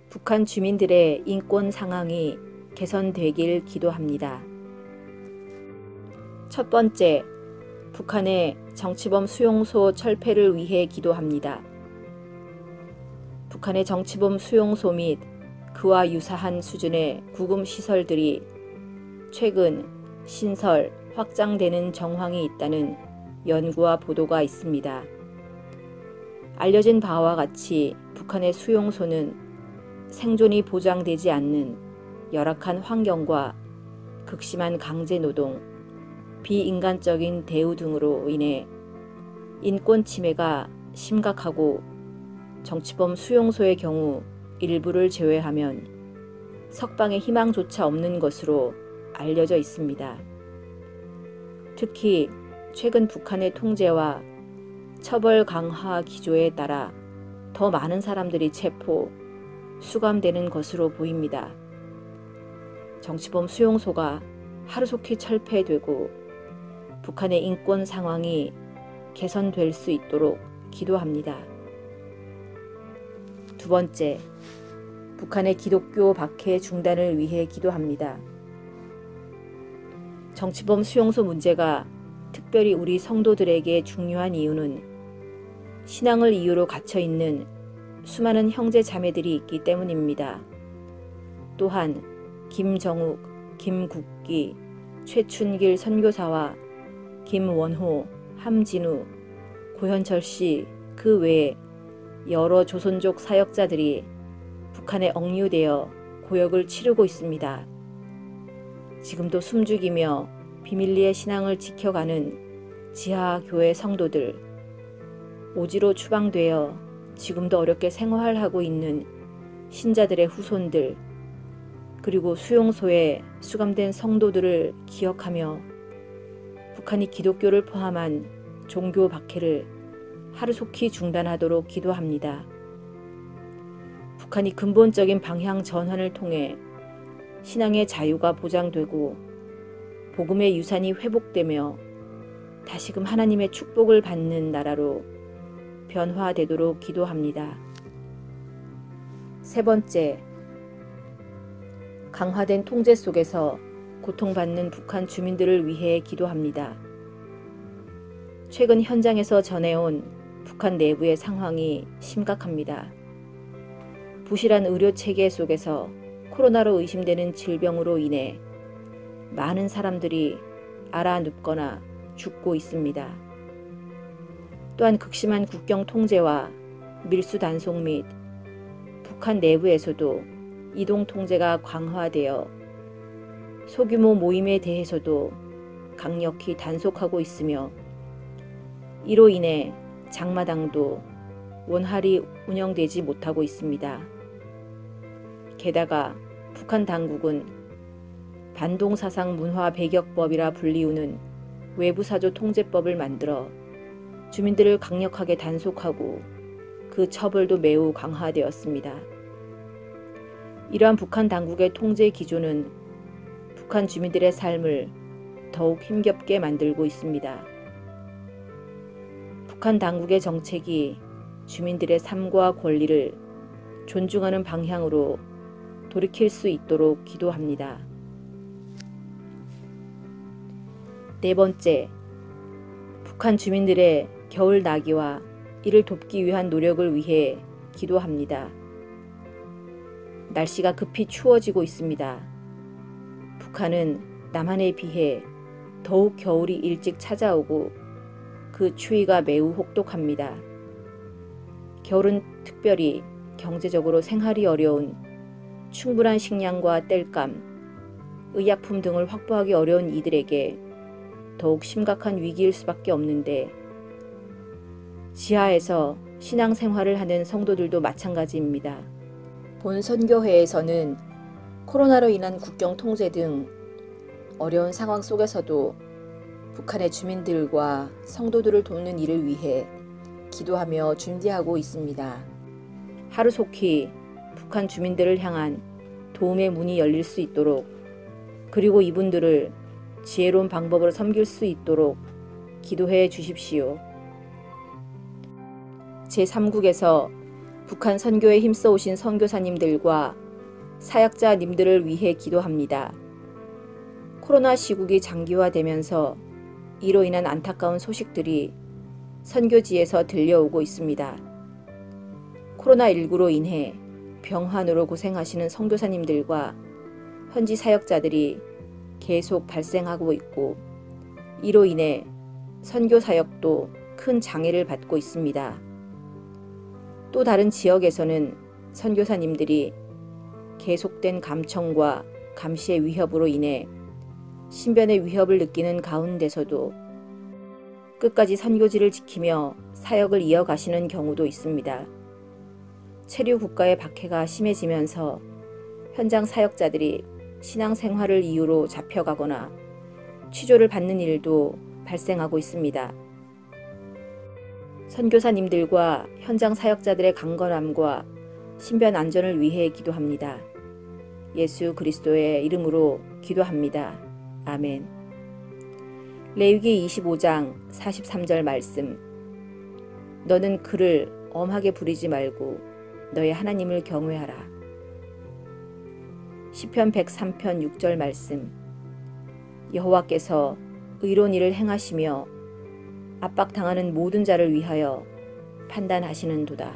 북한 주민들의 인권 상황이 개선되길 기도합니다. 첫 번째, 북한의 정치범 수용소 철폐를 위해 기도합니다. 북한의 정치범 수용소 및 그와 유사한 수준의 구금 시설들이 최근 신설, 확장되는 정황이 있다는 연구와 보도가 있습니다. 알려진 바와 같이 북한의 수용소는 생존이 보장되지 않는 열악한 환경과 극심한 강제노동, 비인간적인 대우 등으로 인해 인권 침해가 심각하고 정치범 수용소의 경우 일부를 제외하면 석방의 희망조차 없는 것으로 알려져 있습니다. 특히 최근 북한의 통제와 처벌 강화 기조에 따라 더 많은 사람들이 체포, 수감되는 것으로 보입니다. 정치범 수용소가 하루속히 철폐되고 북한의 인권 상황이 개선될 수 있도록 기도합니다. 두 번째, 북한의 기독교 박해 중단을 위해 기도합니다. 정치범 수용소 문제가 특별히 우리 성도들에게 중요한 이유는 신앙을 이유로 갇혀있는 수많은 형제 자매들이 있기 때문입니다. 또한 김정욱, 김국기, 최춘길 선교사와 김원호, 함진우, 고현철 씨 그 외에 여러 조선족 사역자들이 북한에 억류되어 고역을 치르고 있습니다. 지금도 숨죽이며 비밀리에 신앙을 지켜가는 지하교회 성도들, 오지로 추방되어 지금도 어렵게 생활하고 있는 신자들의 후손들, 그리고 수용소에 수감된 성도들을 기억하며 북한이 기독교를 포함한 종교 박해를 하루속히 중단하도록 기도합니다. 북한이 근본적인 방향 전환을 통해 신앙의 자유가 보장되고 복음의 유산이 회복되며 다시금 하나님의 축복을 받는 나라로 변화되도록 기도합니다. 세 번째, 강화된 통제 속에서 고통받는 북한 주민들을 위해 기도합니다. 최근 현장에서 전해온 북한 내부의 상황이 심각합니다. 부실한 의료체계 속에서 코로나로 의심되는 질병으로 인해 많은 사람들이 앓아눕거나 죽고 있습니다. 또한 극심한 국경 통제와 밀수 단속 및 북한 내부에서도 이동 통제가 강화되어 소규모 모임에 대해서도 강력히 단속하고 있으며 이로 인해 장마당도 원활히 운영되지 못하고 있습니다. 게다가 북한 당국은 반동사상 문화 배격법이라 불리우는 외부사조 통제법을 만들어 주민들을 강력하게 단속하고 그 처벌도 매우 강화되었습니다. 이러한 북한 당국의 통제 기조는 북한 주민들의 삶을 더욱 힘겹게 만들고 있습니다. 북한 당국의 정책이 주민들의 삶과 권리를 존중하는 방향으로 돌이킬 수 있도록 기도합니다. 네 번째, 북한 주민들의 겨울 나기와 이를 돕기 위한 노력을 위해 기도합니다. 날씨가 급히 추워지고 있습니다. 북한은 남한에 비해 더욱 겨울이 일찍 찾아오고 그 추위가 매우 혹독합니다. 겨울은 특별히 경제적으로 생활이 어려운 충분한 식량과 땔감, 의약품 등을 확보하기 어려운 이들에게 더욱 심각한 위기일 수밖에 없는데 지하에서 신앙생활을 하는 성도들도 마찬가지입니다. 본 선교회에서는 코로나로 인한 국경 통제 등 어려운 상황 속에서도 북한의 주민들과 성도들을 돕는 일을 위해 기도하며 준비하고 있습니다. 하루속히 북한 주민들을 향한 도움의 문이 열릴 수 있도록, 그리고 이분들을 지혜로운 방법으로 섬길 수 있도록 기도해 주십시오. 제3국에서 북한 선교에 힘써 오신 선교사님들과 사역자님들을 위해 기도합니다. 코로나 시국이 장기화되면서 이로 인한 안타까운 소식들이 선교지에서 들려오고 있습니다. 코로나19로 인해 병환으로 고생하시는 선교사님들과 현지 사역자들이 계속 발생하고 있고, 이로 인해 선교 사역도 큰 장애를 받고 있습니다. 또 다른 지역에서는 선교사님들이 계속된 감청과 감시의 위협으로 인해 신변의 위협을 느끼는 가운데서도 끝까지 선교지를 지키며 사역을 이어가시는 경우도 있습니다. 체류 국가의 박해가 심해지면서 현장 사역자들이 신앙생활을 이유로 잡혀가거나 취조를 받는 일도 발생하고 있습니다. 선교사님들과 현장 사역자들의 강건함과 신변 안전을 위해 기도합니다. 예수 그리스도의 이름으로 기도합니다. 아멘. 레위기 25장 43절 말씀. 너는 그를 엄하게 부리지 말고 너의 하나님을 경외하라. 시편 103편 6절 말씀. 여호와께서 의로운 일을 행하시며 압박당하는 모든 자를 위하여 판단하시는도다.